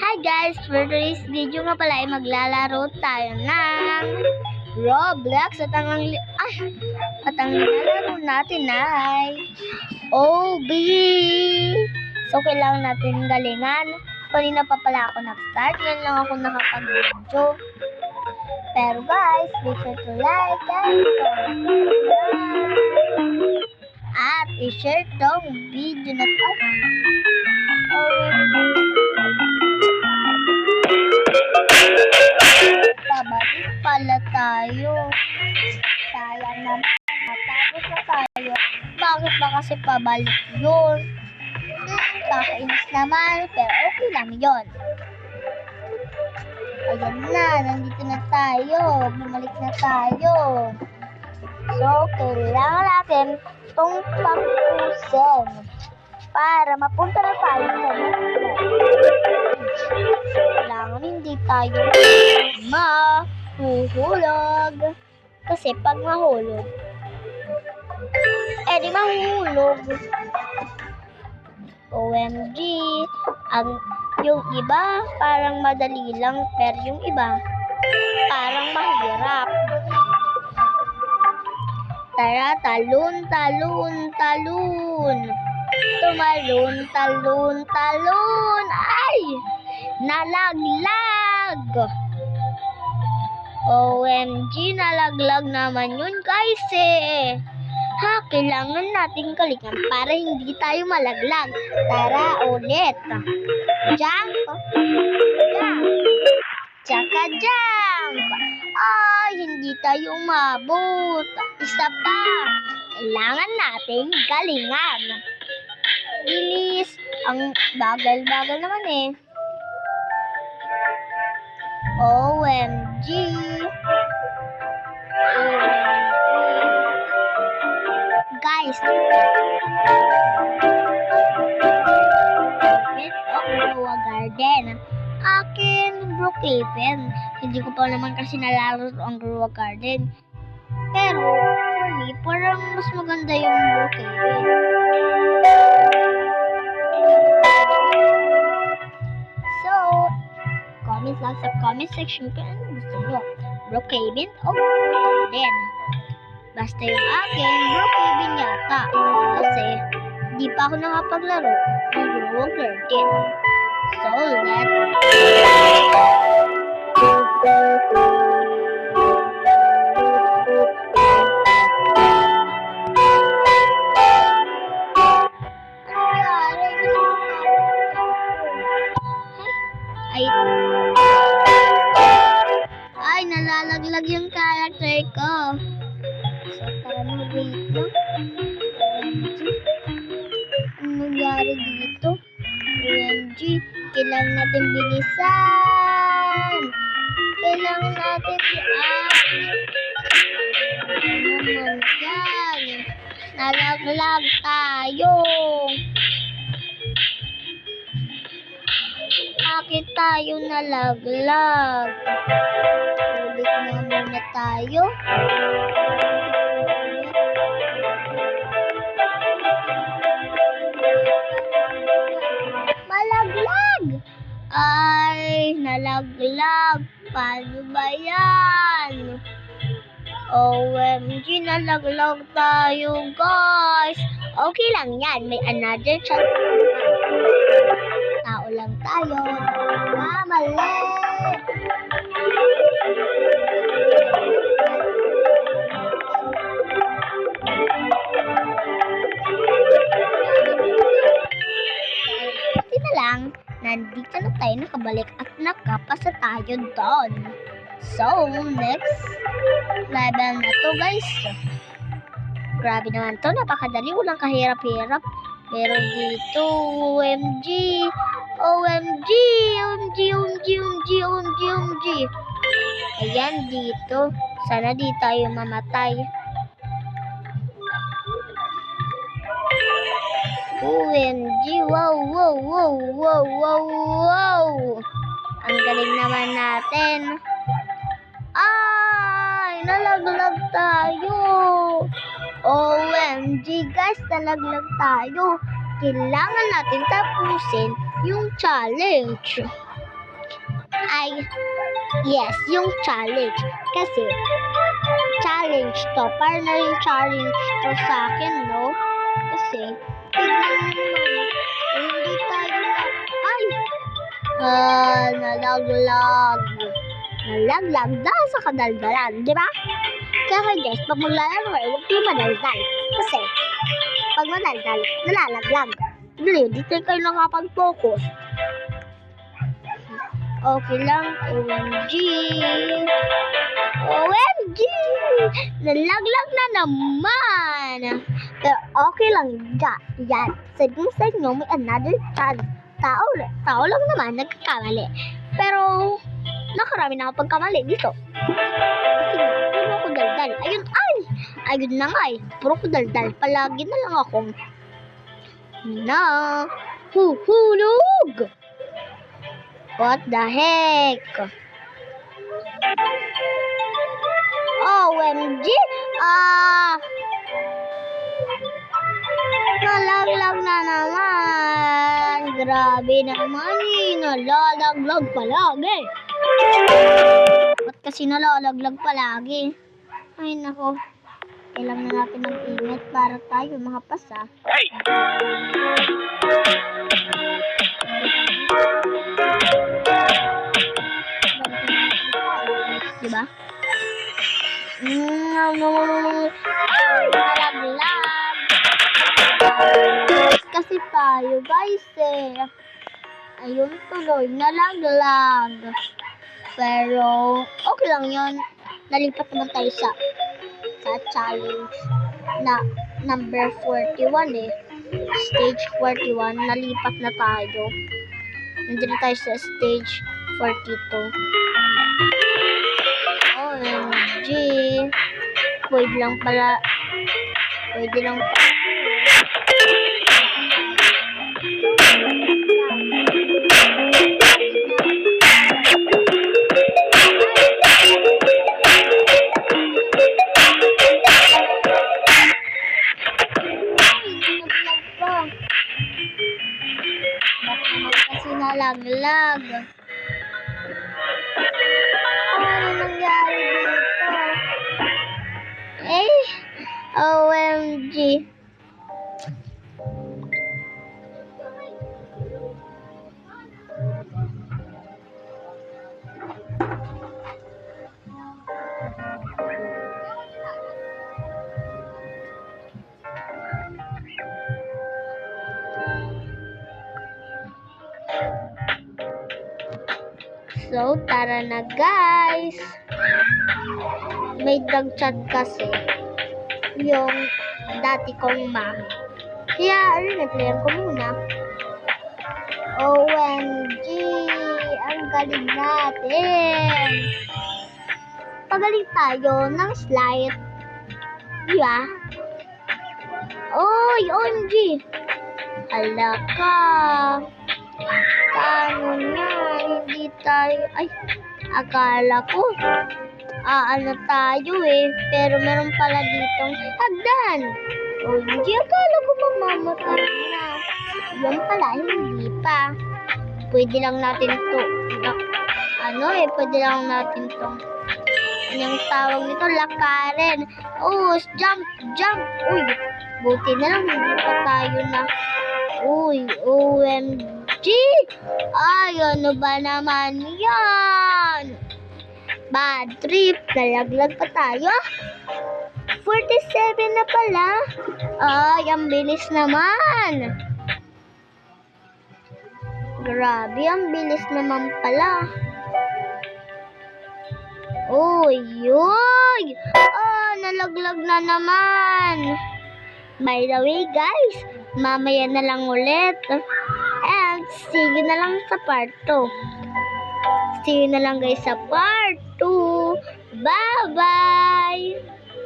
Hi guys! For today's video nga pala ay maglalaro tayo ng Roblox at ang lalaro natin ay OB. So kailangan natin galingan. Kanina pa pala ako nag-start. Yan lang ako nakapag-video. Pero guys, make sure to like and comment. At i-share tong video na to. Pabalik pala tayo. Sayang naman. Matapos na tayo. Bakit ba kasi pabalik yun? Kakainis naman. Pero okay lang yun. Ayan na. Nandito na tayo. Bumalik na tayo. So, kailangan natin itong tapusin para mapunta na tayo sa next level. Kailangan hindi tayo mahuhulog. Kasi pag mahulog, di mahulog. OMG. Yung iba, parang madali lang. Pero yung iba, parang mahirap. Tara, talon, talon, talon. Tumalon, talon, talon. Ay! Nalaglag! OMG, nalaglag naman yun guys eh. Kailangan nating galingan para hindi tayo malaglag. Tara, ulit. Jump. Jump. Tsaka jump. Ay, hindi tayo umabot. Isa pa. Kailangan nating galingan. Bilis. Ang bagal-bagal naman eh. OMG. Guys. Garden. Akin, Brookhaven. Hindi ko pa naman kasi nalaro ang Grow Garden. Pero, for me, parang mas maganda yung Brookhaven. So, comment lang sa comment section kung ano gusto nyo. Brookhaven o Garden. Basta yung akin, Brookhaven yata. Kasi, di pa ako nakapaglaro ng Grow Garden. So, let's Ay, nalalaglag yung character ko. So, tara na, wait lang. OMG. Anong nangyari dito? OMG. Kailangan natin bilisan. Kailangan natin naman yan. Nalaglag tayo. Bakit tayo nalaglag? Ulit na muna tayo. Malaglag! Ay, nalaglag. Paano ba yan? OMG, nalaglag tayo, guys. Okay lang yan. May another chance. Tao lang tayo. Mali! Buti na lang, nandito na tayo nakabalik at nakapasa tayo doon. So, next level na to guys. Grabe naman to, napakadali, walang kahirap-hirap. Pero dito, OMG, OMG, OMG, OMG, OMG, OMG, OMG. Ayan dito, sana di tayo mamatay. OMG, wow, wow, wow, wow, wow, wow. Ang galing naman natin. Ay, nalaglag tayo. OMG guys, nalaglag tayo. Kailangan natin tapusin yung challenge. ay, yes, yung challenge. Kasi, challenge to. Para na rin challenge to sa akin, no? Kasi, tignan mo naman, hindi tayo na, ay, nalaglag. Nalaglag dahil sa kadaldalan, di ba? Kaya guys, pag maglalaro kayo, huwag kayo madaldal. Kasi, pag madaldal, nalalaglag. Hindi kayo nakapag-focus. Okay lang, OMG. OMG! Nalaglag na naman. Pero okay lang yan. Sabi mo sa inyo, may another chance. Tao lang naman nagkakamali. Pero, nakarami na ako pagkamali dito. Kasi puro ko daldal. Ayun na nga eh. Puro ko daldal. Palagi na lang akong nahuhulog. What the heck? OMG! Nalaglag na naman. Grabe naman eh. Nalalaglag palagi. Ba't kasi nalalaglag palagi? Ay nako. Kailangan na natin ng ingat para tayo makapasa. Diba? Nalaglag. Kasi tayo guys eh. Ayun tuloy, nalaglag. Pero, okay lang yun. Nalipat naman tayo sa challenge na number 41 eh. Stage 41, nalipat na tayo. Nandito tayo sa stage 42. OMG. Pwede lang pala. Kasi nalaglag. Ano nangyari dito? OMG. So, tara na guys. May nag-chat kasi yung dati kong mami. Kaya, replayan ko muna. OMG! Ang galing natin! Pagaling tayo ng slide. Diba? Oy! OMG! Hala ka! Paano na? Hindi tayo... Ay! Akala ko ano tayo eh. Pero meron pala ditong hagdan. OMG! Akala ko mamamatay na. Yan pala, hindi pa. Pwede lang natin to. Pwede lang natin to. Anong tawag nito? Lakarin. Oh, jump. Uy, buti na lang. Hindi pa tayo na. Uy, OMG. Ay, ano ba naman yan? Bad trip. Nalaglag pa tayo. 47 na pala. Ay, ang bilis naman. Grabe, ang bilis naman pala. Uy! Nalaglag na naman. By the way, guys, mamaya na lang ulit. And see you na lang sa part 2. See you na lang guys sa part 2. Bye-bye!